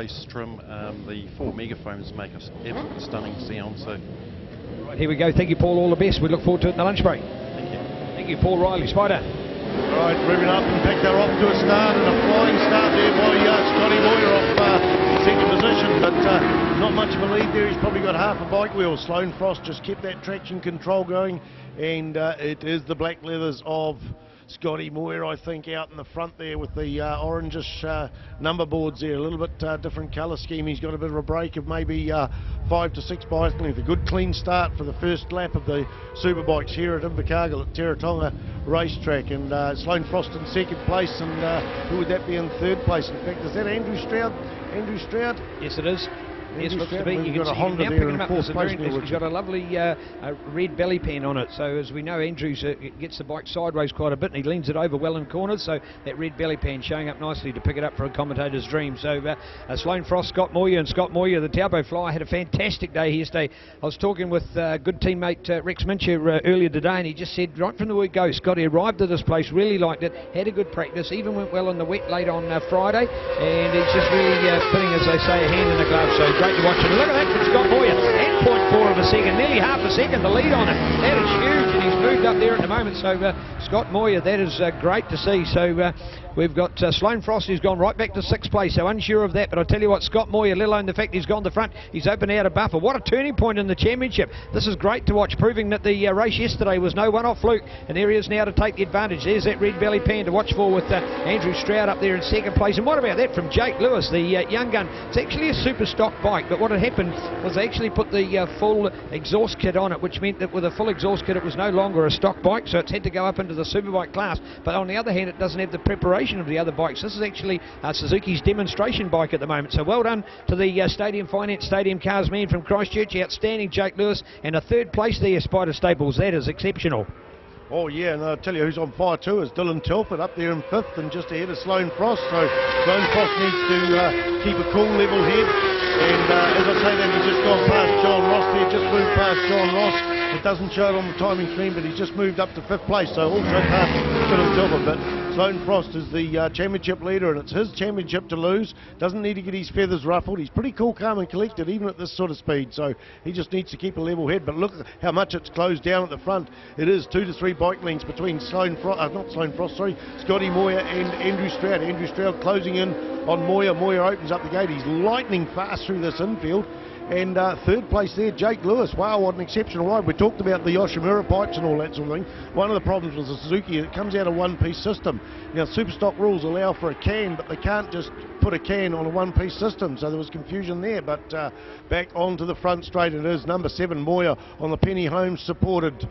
Bass trim, the 4 megaphones make us absolutely stunning sound. So, right, here we go. Thank you, Paul. All the best. We look forward to it in the lunch break. thank you. Thank you, Paul Riley. Spider. All right, revving up. In fact, they're off to a start, and a flying start there by Scotty Moyer off second position, but not much of a lead there. He's probably got half a bike wheel. Sloane Frost just kept that traction control going, and it is the black leathers of Scotty Moyer, I think, out in the front there with the orangish number boards there. A little bit different colour scheme. He's got a bit of a break of maybe 5 to 6 bike length. A good clean start for the first lap of the Superbikes here at Invercargill at Teretonga Racetrack. And Sloane Frost in second place, and who would that be in third place? In fact, is that Andrew Stroud? Andrew Stroud? Yes, it is. Yes, looks to be. We've You got can a see Honda now there picking in him up. fourth place. It's got a lovely red belly pan on it. So as we know, Andrews gets the bike sideways quite a bit, and he leans it over well in corners. So that red belly pan showing up nicely to pick it up for a commentator's dream. So Sloane Frost, Scott Moyer, and Scott Moyer, the Taupo Flyer, had a fantastic day yesterday. I was talking with good teammate Rex Mincher earlier today, and he just said right from the word go, Scotty arrived at this place, really liked it, had a good practice, even went well in the wet late on Friday, and he's just really putting, as they say, a hand in the glove. So great to watch him. Look at that from Scott Moyer, and 0.4 of a second, nearly half a second, the lead on it. That is huge, and he's moved up there at the moment. So Scott Moyer, that is great to see. So we've got Sloane Frost, who's gone right back to 6th place, so unsure of that. But I'll tell you what, Scott Moyer, let alone the fact he's gone to the front, he's opened out a buffer. What a turning point in the championship. This is great to watch, proving that the race yesterday was no one-off fluke, and there he is now to take the advantage. There's that red belly pan to watch for with Andrew Stroud up there in second place. And what about that from Jake Lewis, the young gun? It's actually a super stock bike, but what had happened was they actually put the full exhaust kit on it, which meant that with a full exhaust kit it was no longer a stock bike, so it's had to go up into the superbike class. But on the other hand, it doesn't have the preparation of the other bikes. This is actually Suzuki's demonstration bike at the moment. So well done to the Stadium Finance Stadium Cars man from Christchurch. Outstanding, Jake Lewis, and a third place there, Spider Staples. That is exceptional. Oh yeah, and I'll tell you who's on fire too is Dylan Telford up there in 5th and just ahead of Sloane Frost. So Sloane Frost needs to keep a cool level head. And as I say that, he's just gone past John Ross there, just moved past John Ross. It doesn't show it on the timing screen, but he's just moved up to 5th place, so also past Dylan Telford. But Sloane Frost is the championship leader, and it's his championship to lose. Doesn't need to get his feathers ruffled. He's pretty cool, calm and collected, even at this sort of speed. So he just needs to keep a level head. But look at how much it's closed down at the front. It is 2 to 3 bike lengths between Scotty Moyer and Andrew Stroud. Andrew Stroud closing in on Moyer. Moyer opens up the gate. He's lightning fast through this infield. And third place there, Jake Lewis. Wow, what an exceptional ride. We talked about the Yoshimura pipes and all that sort of thing. One of the problems with the Suzuki, it comes out of one-piece system. Now, Superstock rules allow for a can, but they can't just put a can on a one-piece system, so there was confusion there. But back onto the front straight, it is number 7, Moyer, on the Penny Holmes supported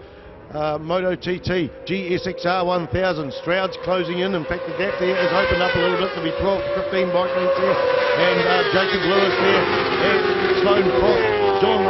Moto TT GSXR 1000. Stroud's closing in. In fact, the gap there is opened up a little bit. There'll be 12 to 15 bike lengths there. And Jacob Lewis there. And Sloane Frost. John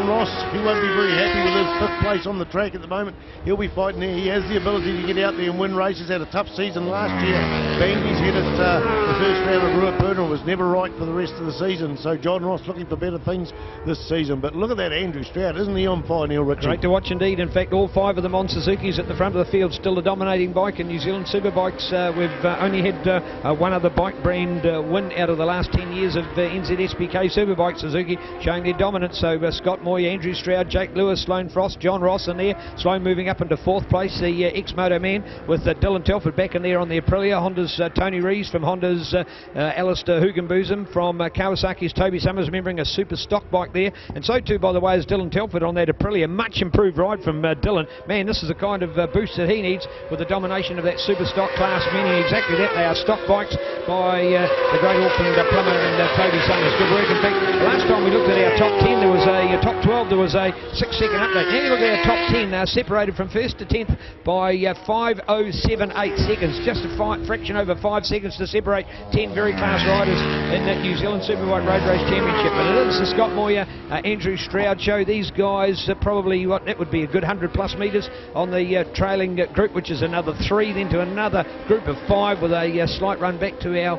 Ross, he won't be very happy with his 5th place on the track at the moment. He'll be fighting there. He has the ability to get out there and win races. Had a tough season last year. Banged his head at the first round of Ruapuna, was never right for the rest of the season. So John Ross looking for better things this season. But look at that Andrew Stroud. Isn't he on fire, Neil Richard? Great to watch indeed. In fact, all 5 of them on Suzuki's at the front of the field. Still a dominating bike in New Zealand Superbikes. We've only had one other bike brand win out of the last 10 years of NZSBK Superbike. Suzuki showing their dominance. So Scott Moyer, Andrew Stroud, Jake Lewis, Sloane Frost, John Ross in there. Sloane moving up into 4th place, the ex-moto man, with Dylan Telford back in there on the Aprilia. Honda's Tony Rees, from Honda's Alistair Hugenboozem, from Kawasaki's Toby Summers, remembering a super stock bike there. And so too, by the way, is Dylan Telford on that Aprilia. Much improved ride from Dylan. Man, this is the kind of boost that he needs with the domination of that super stock class, meaning exactly that. They are stock bikes by the great Auckland plumber and Toby Summers. Good work. In fact, last time we looked at our top 10, there was a top 12, there was a 6-second update. Now you look at our top 10, separated from 1st to 10th by 5:078 seconds. Just a fraction over 5 seconds to separate 10 very class riders in that New Zealand Superbike Road Race Championship. But it is the Scott Moyer, Andrew Stroud show. These guys probably, that would be a good 100+ metres on the trailing group, which is another 3, then to another group of 5 with a slight run back to our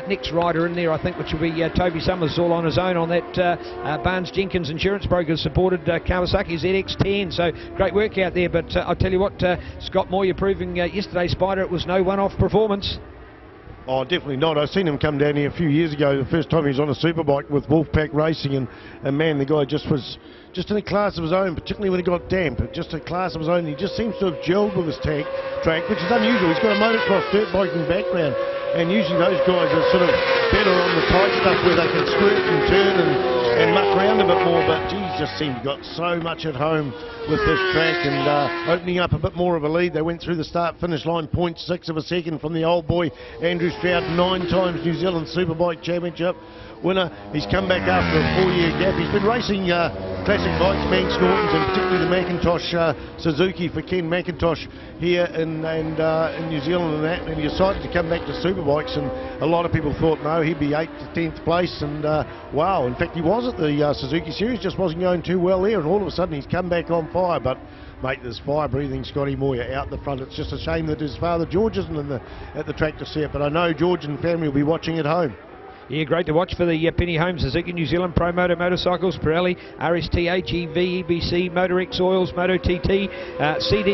next rider in there, I think, which will be Toby Summers, all on his own on that Barnes Jenkins Insurance Brokers supported Kawasaki ZX10. So great work out there. But I'll tell you what, Scott Moyer proving yesterday, Spider, it was no one-off performance. Oh, definitely not. I've seen him come down here a few years ago, the first time he was on a superbike with Wolfpack Racing, and man, the guy was just in a class of his own, particularly when he got damp, just a class of his own. He just seems to have gelled with his track, which is unusual. He's got a motocross dirt biking background, and usually those guys are sort of better on the tight stuff where they can squirt and turn and muck around a bit more, but geez, just seemed to got so much at home with this track, and opening up a bit more of a lead. They went through the start-finish line 0.6 of a second from the old boy Andrew Stroud, 9 times New Zealand Superbike Championship winner. He's come back after a 4-year gap. He's been racing classic bikes, Manx Nortons, and particularly the Macintosh Suzuki for Ken McIntosh here in New Zealand and he decided to come back to superbikes, and a lot of people thought no, he'd be 8th to 10th place, and wow, in fact he was at the Suzuki Series, just wasn't going too well there, and all of a sudden he's come back on fire. But mate, there's fire-breathing Scotty Moyer out the front. It's just a shame that his father George isn't at the track to see it, but I know George and family will be watching at home. Yeah, great to watch for the Penny Holmes Suzuki New Zealand Pro Moto Motorcycles, Pirelli, RST, HEV, EBC, Motor X Oils, Moto TT, CD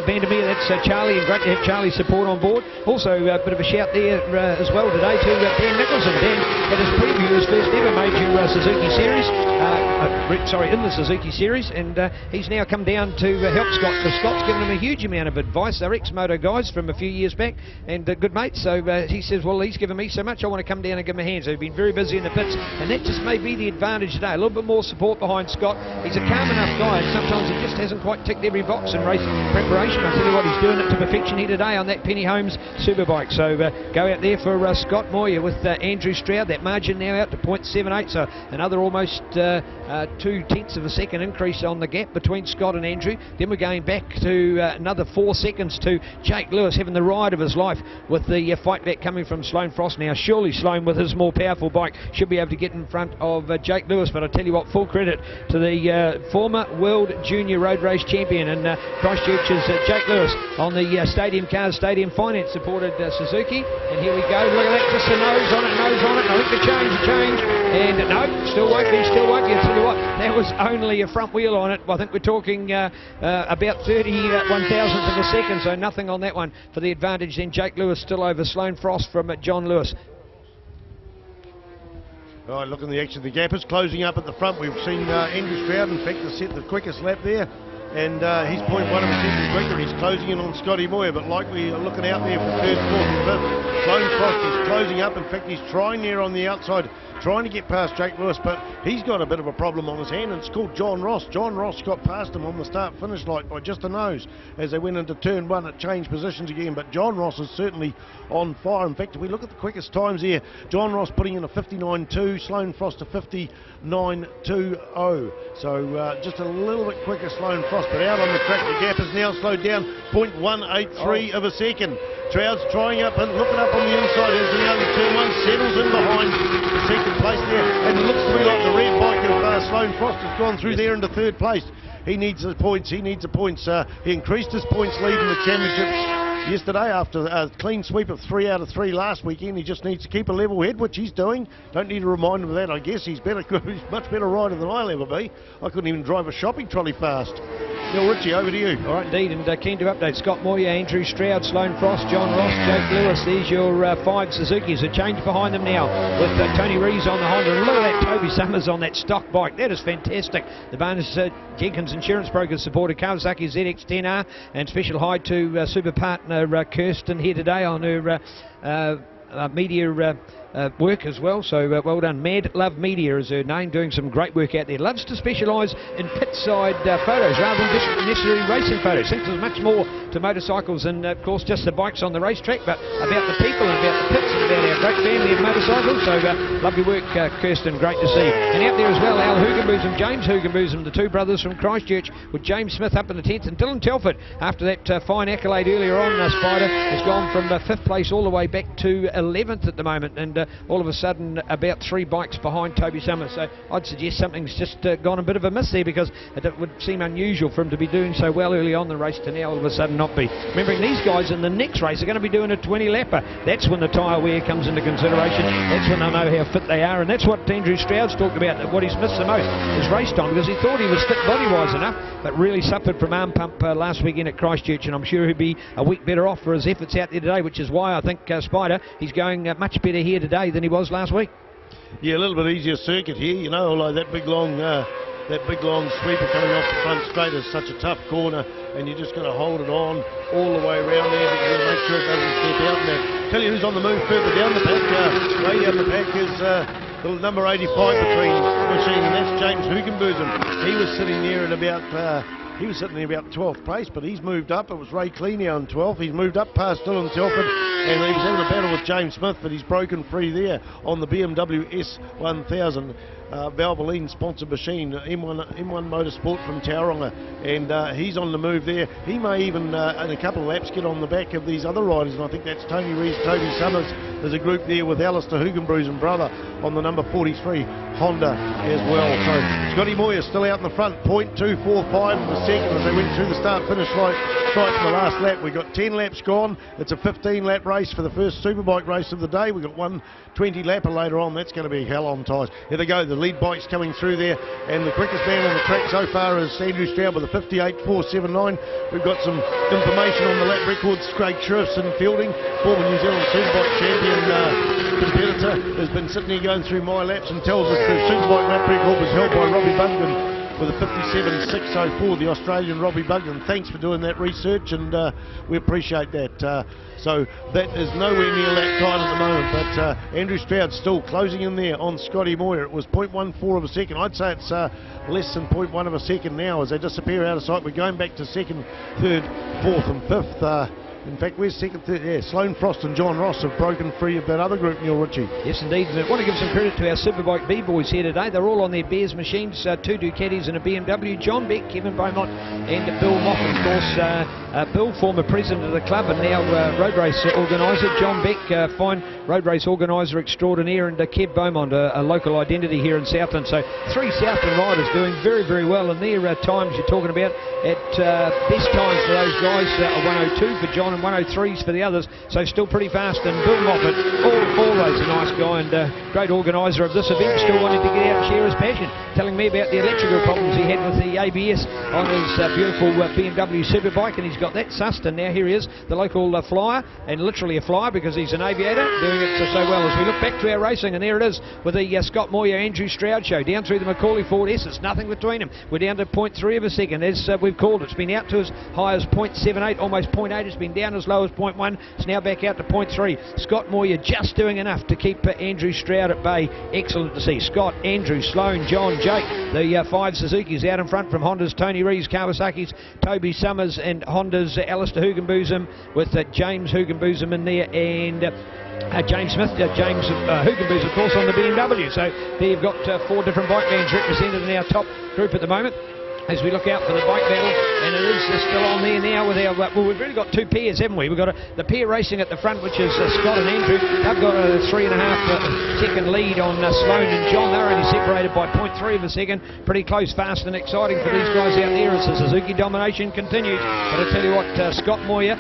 Vandermeer, that's Charlie, and great to have Charlie's support on board. Also a bit of a shout there as well today to Dan Nicholson. Dan had his preview his first ever major Suzuki Series, in the Suzuki Series, and he's now come down to help Scott, because Scott's given him a huge amount of advice. They're ex-moto guys from a few years back, and good mates, so he says, well, he's given me so much, I want to come down and give him a hand. So he's been very busy in the pits, and that just may be the advantage today. A little bit more support behind Scott. He's a calm enough guy, and sometimes he just hasn't quite ticked every box in race preparation. I'll tell you what, he's doing it to perfection here today on that Penny Holmes Superbike. So go out there for Scott Moyer with Andrew Stroud. That margin now out to 0.78, so another almost 2/10 of a second increase on the gap between Scott and Andrew. Then we're going back to another 4 seconds to Jake Lewis having the ride of his life with the fight back coming from Sloane Frost. Now surely Sloane, with his more powerful bike, should be able to get in front of Jake Lewis, but I tell you what, full credit to the former World Junior Road Race Champion in Christchurch's Jake Lewis on the Stadium Cars Stadium Finance supported Suzuki, and here we go, look at that, just a nose on it, I think the change, and no, still won't be. I tell you what, that was only a front wheel on it. I think we're talking about 31 thousandths of a second, so nothing on that one for the advantage. Then Jake Lewis still over Sloane Frost from John Lewis. Right, look in the action. The gap is closing up at the front. We've seen Andrew Stroud, in fact, set the quickest lap there, and he's 0.1 of a second quicker. He's closing in on Scotty Moyer, but like we are looking out there for third, fourth and fifth, Sloane Frost is closing up. In fact, he's trying there on the outside, trying to get past Jake Lewis, but he's got a bit of a problem on his hand, and it's called John Ross. John Ross got past him on the start-finish light by just a nose as they went into turn one. It changed positions again, but John Ross is certainly on fire. In fact, if we look at the quickest times here, John Ross putting in a 59.2, Sloane Frost a 59.20. So just a little bit quicker Sloane Frost, but out on the track, the gap is now slowed down 0.183 of a second. Stroud's trying up and looking up on the inside as the only turn one settles in behind the second place there, and it looks to me like the red bike of Sloane Frost has gone through there into third place. He needs the points. He increased his points lead in the championships yesterday after a clean sweep of 3 out of 3 last weekend. He just needs to keep a level head, which he's doing. Don't need to remind him of that. I guess he's much better rider than I'll ever be. I couldn't even drive a shopping trolley fast. Neil Ritchie, over to you. All right, indeed, and keen to update Scott Moyer, Andrew Stroud, Sloane Frost, John Ross, Jake Lewis. There's your 5 Suzukis. A change behind them now with Tony Rees on the Honda. And look at that, Toby Summers on that stock bike. That is fantastic. The bonus Jenkins Insurance Brokers supported Kawasaki ZX-10R, and special hi to super partner Kirsten here today on her media work as well, so well done. Mad Love Media is her name, doing some great work out there. Loves to specialise in pit-side photos rather than just necessarily racing photos. Thinks there's much more to motorcycles and, of course, just the bikes on the racetrack, but about the people and about the pits and about our great family of motorcycles. So lovely work, Kirsten, great to see. And out there as well, Al Hugenboosum, James Hugenboosum, the two brothers from Christchurch, with James Smith up in the 10th, and Dylan Telford, after that fine accolade earlier on, Spider, has gone from 5th place all the way back to 11th at the moment, and all of a sudden about 3 bikes behind Toby Summers. So I'd suggest something's just gone a bit of a miss there, because it would seem unusual for him to be doing so well early on in the race to now all of a sudden not be. Remembering these guys in the next race are going to be doing a 20-lapper. That's when the tyre wear comes into consideration. That's when they'll know how fit they are, and that's what Andrew Stroud's talked about, that what he's missed the most is race time, because he thought he was fit body-wise enough, but really suffered from arm pump last weekend at Christchurch, and I'm sure he'll be a week better off for his efforts out there today, which is why I think Spider, he's going much better here today than he was last week. Yeah, a little bit easier circuit here, you know, although that big long sweeper coming off the front straight is such a tough corner, and you're just going to hold it on all the way around there, but you've got to make sure it doesn't step out. And that. Tell you who's on the move further down the pack. Way down the pack is the number 85 between machine, and that's James Hugenbosom. He was sitting there at about 12th place, but he's moved up. It was Ray Cleaney on 12th. He's moved up past Dylan Telford, and he was having a battle with James Smith, but he's broken free there on the BMW S1000 Valvoline sponsored machine, M1 Motorsport from Tauranga, and he's on the move there. He may even in a couple of laps get on the back of these other riders, and I think that's Tony Rees, Toby Summers. There's a group there with Alistair Hugenbrusen brother on the number 43 Honda as well. So Scotty Moyer still out in the front, 0.245 in the second as they went through the start-finish line straight to the last lap. We've got 10 laps gone. It's a 15-lap race for the first Superbike race of the day. We've got one 20-lapper later on. That's going to be hell on tyres. Here they go, the lead bike's coming through there, and the quickest man on the track so far is Andrew Stroud with a 58.479. We've got some information on the lap records. Craig Sheriffson fielding, former New Zealand Superbike champion competitor, has been sitting here going through my laps and tells us the Superbike lap record was held by Robbie Bugden with a 57.604, the Australian Robbie Bugden. Thanks for doing that research, and we appreciate that. So that is nowhere near that time at the moment, but Andrew Stroud still closing in there on Scotty Moyer. It was 0.14 of a second. I'd say it's less than 0.1 of a second now as they disappear out of sight. We're going back to second, third, fourth and fifth. In fact, where's second, third? Yeah, Sloane Frost and John Ross have broken free of that other group, Neil Ritchie. Yes, indeed. I want to give some credit to our Superbike B-boys here today. They're all on their Bears machines, 2 Ducatis and a BMW. John Beck, Kevin Beaumont and Bill Moffat, of course. Bill, former president of the club and now road race organiser. John Beck, fine road race organiser extraordinaire, and Kev Beaumont, a local identity here in Southland. So 3 Southland riders doing very, very well, and their times you're talking about at best times for those guys are 102 for John and 103s for the others, so still pretty fast. And Bill Moffat, always a nice guy and great organiser of this event, still wanting to get out and share his passion, telling me about the electrical problems he had with the ABS on his beautiful BMW Superbike, and he's got that sussed, and now here he is, the local flyer, and literally a flyer because he's an aviator, doing it so well. As we look back to our racing, and there it is with the Scott Moyer Andrew Stroud show down through the Macaulay Ford S. It's nothing between them. We're down to 0.3 of a second as we've called it. It's been out to as high as 0.78, almost 0.8. It's been down as low as 0.1. It's now back out to 0.3. Scott Moyer just doing enough to keep Andrew Stroud at bay. Excellent to see. Scott, Andrew, Sloane, John, Jake, the 5 Suzuki's out in front from Honda's Tony Rees, Kawasaki's Toby Summers, and Honda's Alistair Hugenbosom with James Hugenbosom in there, and James Smith, James Hugenbosom, of course, on the BMW. So there you've got 4 different bike bands represented in our top group at the moment as we look out for the bike battle, and it is still on there now with our, well, we've really got 2 pairs, haven't we? We've got the pair racing at the front, which is Scott and Andrew. They've got a 3.5 second lead on Sloane and John. They're only separated by 0.3 of a second. Pretty close, fast and exciting for these guys out there as the Suzuki domination continues. But I tell you what, Scott Moyer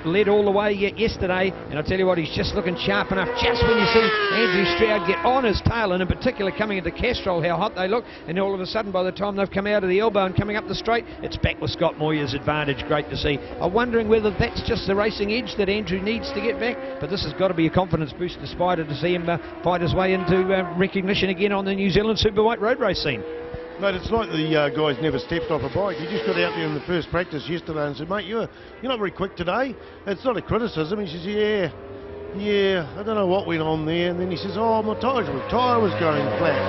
led all the way yesterday, and I tell you what, he's just looking sharp enough. Just when you see Andrew Stroud get on his tail, and in particular coming into Castrol, how hot they look, and all of a sudden by the time they've come out of the elbow and coming up the straight, it's back with Scott Moyer's advantage. Great to see. I'm wondering whether that's just the racing edge that Andrew needs to get back, but this has got to be a confidence boost to Spider to see him fight his way into recognition again on the New Zealand Superbike road race scene. Mate, it's like the guy's never stepped off a bike. He just got out there in the first practice yesterday and said, mate, you're not very quick today. It's not a criticism. He says, yeah, I don't know what went on there. And then he says, oh, my tyre was going flat.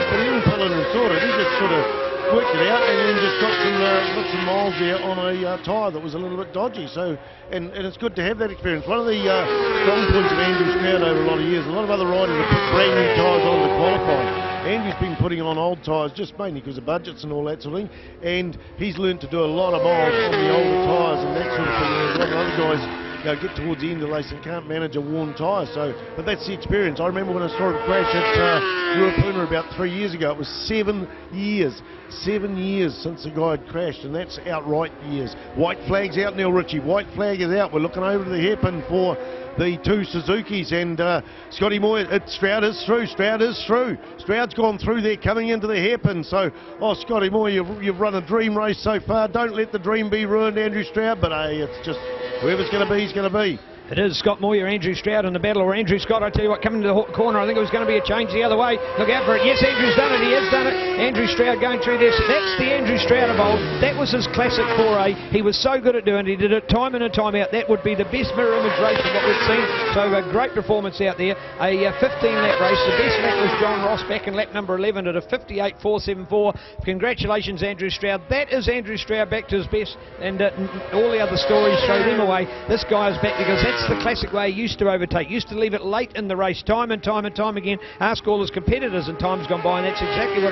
But he didn't pull in and sort it. He just sort of worked it out and then just got some miles there on a tyre that was a little bit dodgy. So, and it's good to have that experience. One of the strong points of Andrew's crowd over a lot of years, a lot of other riders have put brand new tyres on to qualify. Andrew's been putting on old tyres just mainly because of budgets and all that sort of thing, and he's learned to do a lot of miles on the older tyres and that sort of thing. There's a lot of other guys get towards the end of the race and can't manage a worn tyre. So, but that's the experience. I remember when I saw him crash at Ruapuna about 3 years ago. It was 7 years. 7 years since the guy had crashed, and that's outright years. White flag's out now, Richie. White flag is out. We're looking over to the hairpin for the two Suzukis, and Scotty Moore, Stroud is through. Stroud is through. Stroud's gone through there, coming into the hairpin. So, Scotty Moore, you've run a dream race so far. Don't let the dream be ruined, Andrew Stroud. But hey, it's just whoever's going to be, he's going to be. It is Scott Moyer, Andrew Stroud in the battle, or Andrew Scott. I tell you what, coming to the corner, I think it was going to be a change the other way. Look out for it. Yes, Andrew's done it. He has done it. Andrew Stroud going through this. That's the Andrew Stroud of old. That was his classic foray. He was so good at doing it. He did it time in and time out. That would be the best mirror image race of what we've seen. So a great performance out there. A 15-lap race. The best lap was John Ross back in lap number 11 at a 58.474. Congratulations, Andrew Stroud. That is Andrew Stroud back to his best, and all the other stories show them away. This guy is back because that's the classic way he used to overtake. Used to leave it late in the race, time and time and time again. Ask all his competitors in times gone by, and that's exactly what